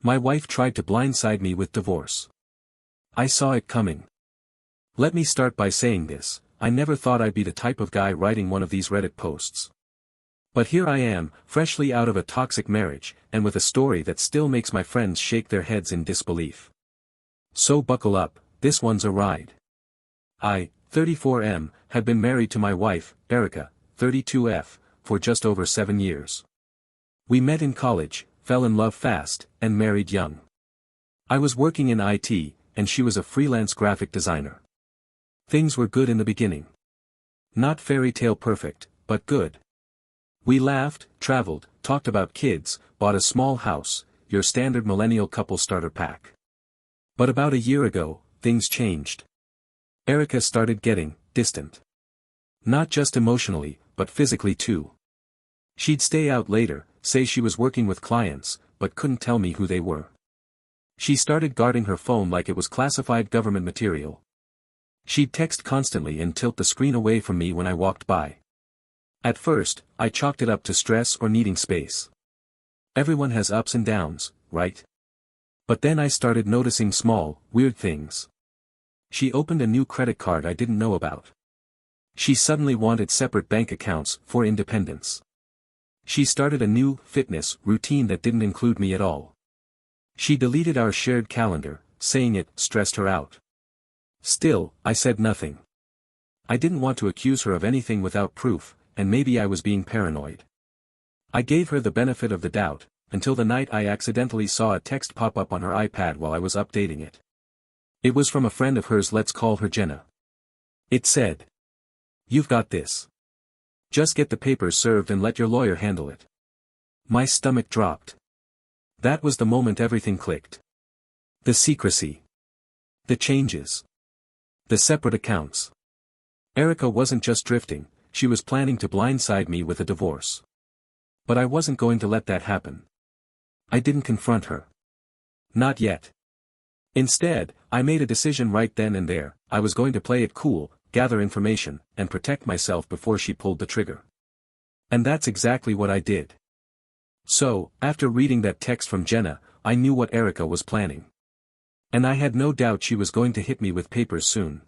My wife tried to blindside me with divorce. I saw it coming. Let me start by saying this, I never thought I'd be the type of guy writing one of these Reddit posts. But here I am, freshly out of a toxic marriage, and with a story that still makes my friends shake their heads in disbelief. So buckle up, this one's a ride. I, 34M, had been married to my wife, Erica, 32F, for just over 7 years. We met in college, fell in love fast, and married young. I was working in IT, and she was a freelance graphic designer. Things were good in the beginning. Not fairy tale perfect, but good. We laughed, traveled, talked about kids, bought a small house, your standard millennial couple starter pack. But about a year ago, things changed. Erica started getting distant. Not just emotionally, but physically too. She'd stay out later, say she was working with clients, but couldn't tell me who they were. She started guarding her phone like it was classified government material. She'd text constantly and tilt the screen away from me when I walked by. At first, I chalked it up to stress or needing space. Everyone has ups and downs, right? But then I started noticing small, weird things. She opened a new credit card I didn't know about. She suddenly wanted separate bank accounts for independence. She started a new fitness routine that didn't include me at all. She deleted our shared calendar, saying it stressed her out. Still, I said nothing. I didn't want to accuse her of anything without proof, and maybe I was being paranoid. I gave her the benefit of the doubt, until the night I accidentally saw a text pop up on her iPad while I was updating it. It was from a friend of hers, let's call her Jenna. It said, "You've got this. Just get the papers served and let your lawyer handle it." My stomach dropped. That was the moment everything clicked. The secrecy. The changes. The separate accounts. Erica wasn't just drifting, she was planning to blindside me with a divorce. But I wasn't going to let that happen. I didn't confront her. Not yet. Instead, I made a decision right then and there, I was going to play it cool, gather information, and protect myself before she pulled the trigger. And that's exactly what I did. So, after reading that text from Jenna, I knew what Erica was planning. And I had no doubt she was going to hit me with papers soon.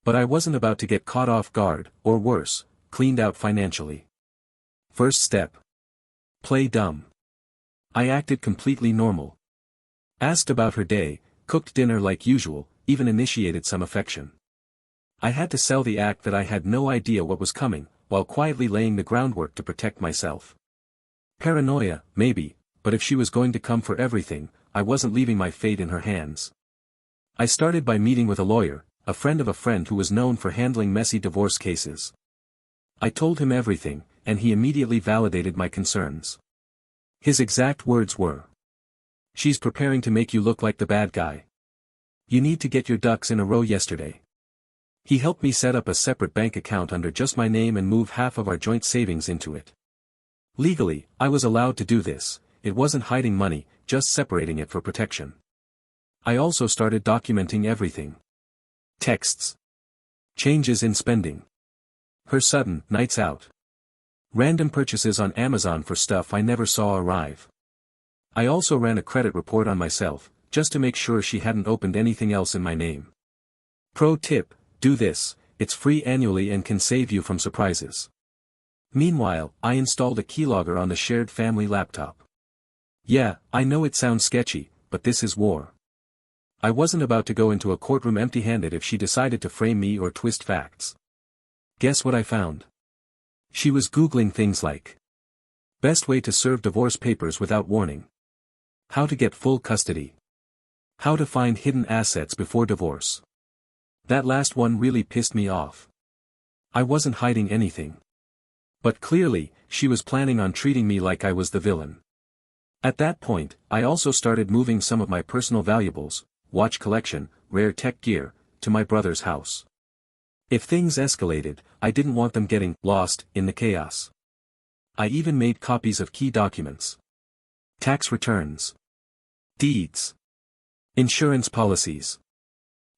But I wasn't about to get caught off guard, or worse, cleaned out financially. First step. Play dumb. I acted completely normal. Asked about her day, cooked dinner like usual, even initiated some affection. I had to sell the act that I had no idea what was coming, while quietly laying the groundwork to protect myself. Paranoia, maybe, but if she was going to come for everything, I wasn't leaving my fate in her hands. I started by meeting with a lawyer, a friend of a friend who was known for handling messy divorce cases. I told him everything, and he immediately validated my concerns. His exact words were, "She's preparing to make you look like the bad guy. You need to get your ducks in a row yesterday." He helped me set up a separate bank account under just my name and move half of our joint savings into it. Legally, I was allowed to do this, it wasn't hiding money, just separating it for protection. I also started documenting everything. Texts. Changes in spending. Her sudden nights out. Random purchases on Amazon for stuff I never saw arrive. I also ran a credit report on myself, just to make sure she hadn't opened anything else in my name. Pro tip, do this, it's free annually and can save you from surprises. Meanwhile, I installed a keylogger on the shared family laptop. Yeah, I know it sounds sketchy, but this is war. I wasn't about to go into a courtroom empty-handed if she decided to frame me or twist facts. Guess what I found? She was Googling things like best way to serve divorce papers without warning. How to get full custody. How to find hidden assets before divorce. That last one really pissed me off. I wasn't hiding anything. But clearly, she was planning on treating me like I was the villain. At that point, I also started moving some of my personal valuables, watch collection, rare tech gear, to my brother's house. If things escalated, I didn't want them getting lost in the chaos. I even made copies of key documents. Tax returns. Deeds. Insurance policies.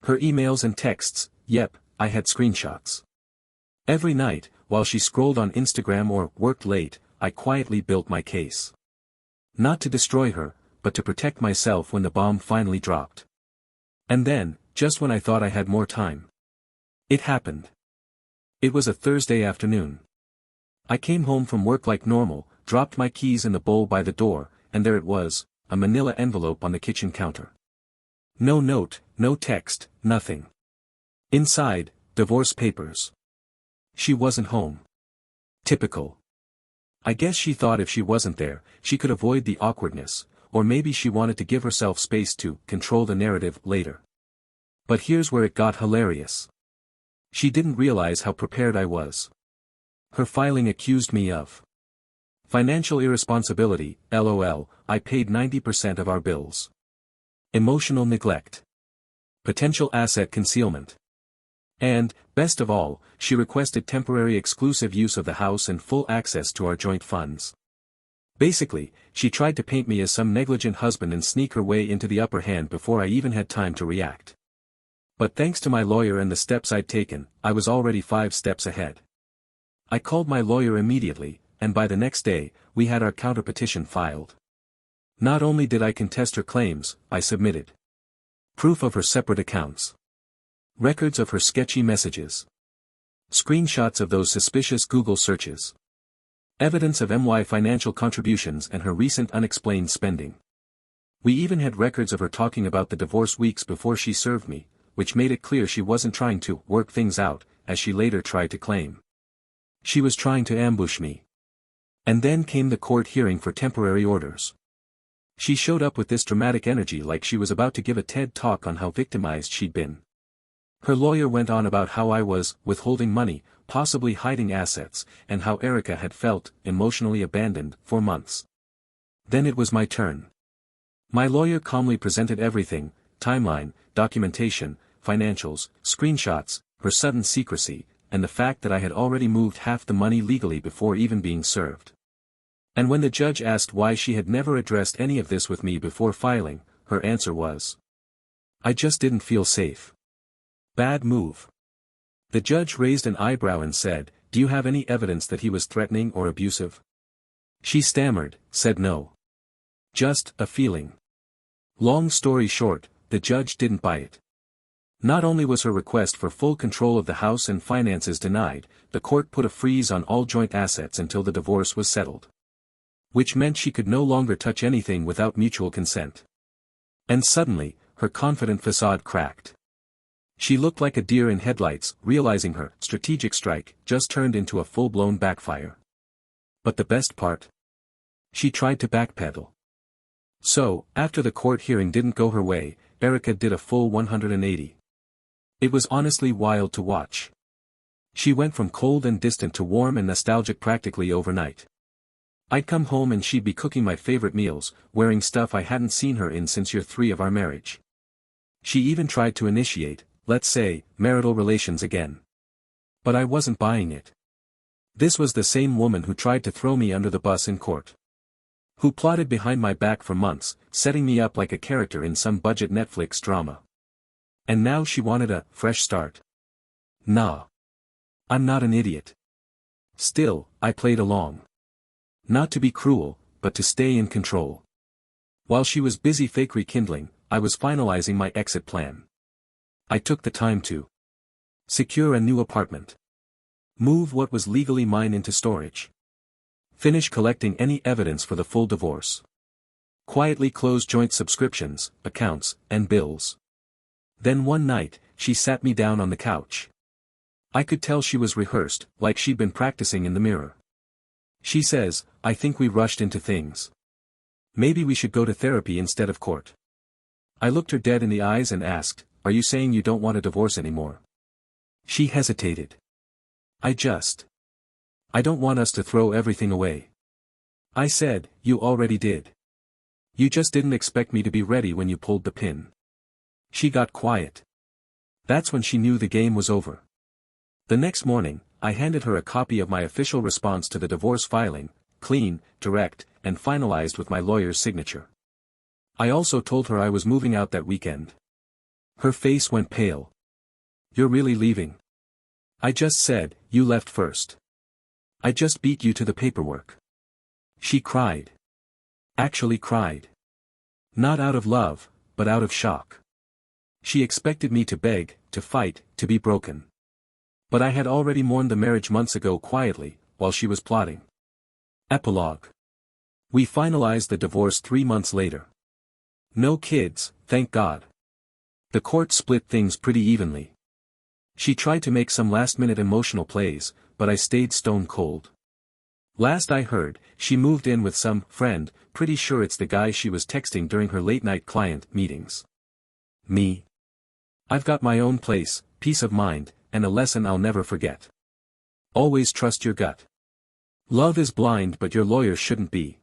Her emails and texts, yep, I had screenshots. Every night, while she scrolled on Instagram or worked late, I quietly built my case. Not to destroy her, but to protect myself when the bomb finally dropped. And then, just when I thought I had more time, it happened. It was a Thursday afternoon. I came home from work like normal, dropped my keys in the bowl by the door, and there it was, a manila envelope on the kitchen counter. No note, no text, nothing. Inside, divorce papers. She wasn't home. Typical. I guess she thought if she wasn't there, she could avoid the awkwardness, or maybe she wanted to give herself space to control the narrative later. But here's where it got hilarious. She didn't realize how prepared I was. Her filing accused me of financial irresponsibility, LOL, I paid 90% of our bills. Emotional neglect. Potential asset concealment. And, best of all, she requested temporary exclusive use of the house and full access to our joint funds. Basically, she tried to paint me as some negligent husband and sneak her way into the upper hand before I even had time to react. But thanks to my lawyer and the steps I'd taken, I was already 5 steps ahead. I called my lawyer immediately, and by the next day, we had our counterpetition filed. Not only did I contest her claims, I submitted proof of her separate accounts, records of her sketchy messages, screenshots of those suspicious Google searches, evidence of MY financial contributions and her recent unexplained spending. We even had records of her talking about the divorce weeks before she served me, which made it clear she wasn't trying to work things out, as she later tried to claim. She was trying to ambush me. And then came the court hearing for temporary orders. She showed up with this dramatic energy like she was about to give a TED talk on how victimized she'd been. Her lawyer went on about how I was withholding money, possibly hiding assets, and how Erica had felt emotionally abandoned for months. Then it was my turn. My lawyer calmly presented everything: timeline, documentation, financials, screenshots, her sudden secrecy, and the fact that I had already moved half the money legally before even being served. And when the judge asked why she had never addressed any of this with me before filing, her answer was, "I just didn't feel safe." Bad move. The judge raised an eyebrow and said, "Do you have any evidence that he was threatening or abusive?" She stammered, said no. Just a feeling. Long story short, the judge didn't buy it. Not only was her request for full control of the house and finances denied, the court put a freeze on all joint assets until the divorce was settled. Which meant she could no longer touch anything without mutual consent. And suddenly, her confident facade cracked. She looked like a deer in headlights, realizing her strategic strike just turned into a full-blown backfire. But the best part? She tried to backpedal. So, after the court hearing didn't go her way, Erica did a full 180. It was honestly wild to watch. She went from cold and distant to warm and nostalgic practically overnight. I'd come home and she'd be cooking my favorite meals, wearing stuff I hadn't seen her in since year 3 of our marriage. She even tried to initiate, let's say, marital relations again. But I wasn't buying it. This was the same woman who tried to throw me under the bus in court. Who plotted behind my back for months, setting me up like a character in some budget Netflix drama. And now she wanted a fresh start. Nah. I'm not an idiot. Still, I played along. Not to be cruel, but to stay in control. While she was busy fake rekindling, I was finalizing my exit plan. I took the time to secure a new apartment. Move what was legally mine into storage. Finish collecting any evidence for the full divorce. Quietly close joint subscriptions, accounts, and bills. Then one night, she sat me down on the couch. I could tell she was rehearsed, like she'd been practicing in the mirror. She says, "I think we rushed into things. Maybe we should go to therapy instead of court." I looked her dead in the eyes and asked, "Are you saying you don't want a divorce anymore?" She hesitated. I don't want us to throw everything away." I said, "You already did. You just didn't expect me to be ready when you pulled the pin." She got quiet. That's when she knew the game was over. The next morning, I handed her a copy of my official response to the divorce filing, clean, direct, and finalized with my lawyer's signature. I also told her I was moving out that weekend. Her face went pale. "You're really leaving?" I just said, "You left first. I just beat you to the paperwork." She cried. Actually cried. Not out of love, but out of shock. She expected me to beg, to fight, to be broken. But I had already mourned the marriage months ago quietly, while she was plotting. Epilogue. We finalized the divorce 3 months later. No kids, thank God. The court split things pretty evenly. She tried to make some last-minute emotional plays, but I stayed stone cold. Last I heard, she moved in with some friend, pretty sure it's the guy she was texting during her late-night client meetings. Me. I've got my own place, peace of mind, and a lesson I'll never forget. Always trust your gut. Love is blind, but your lawyer shouldn't be.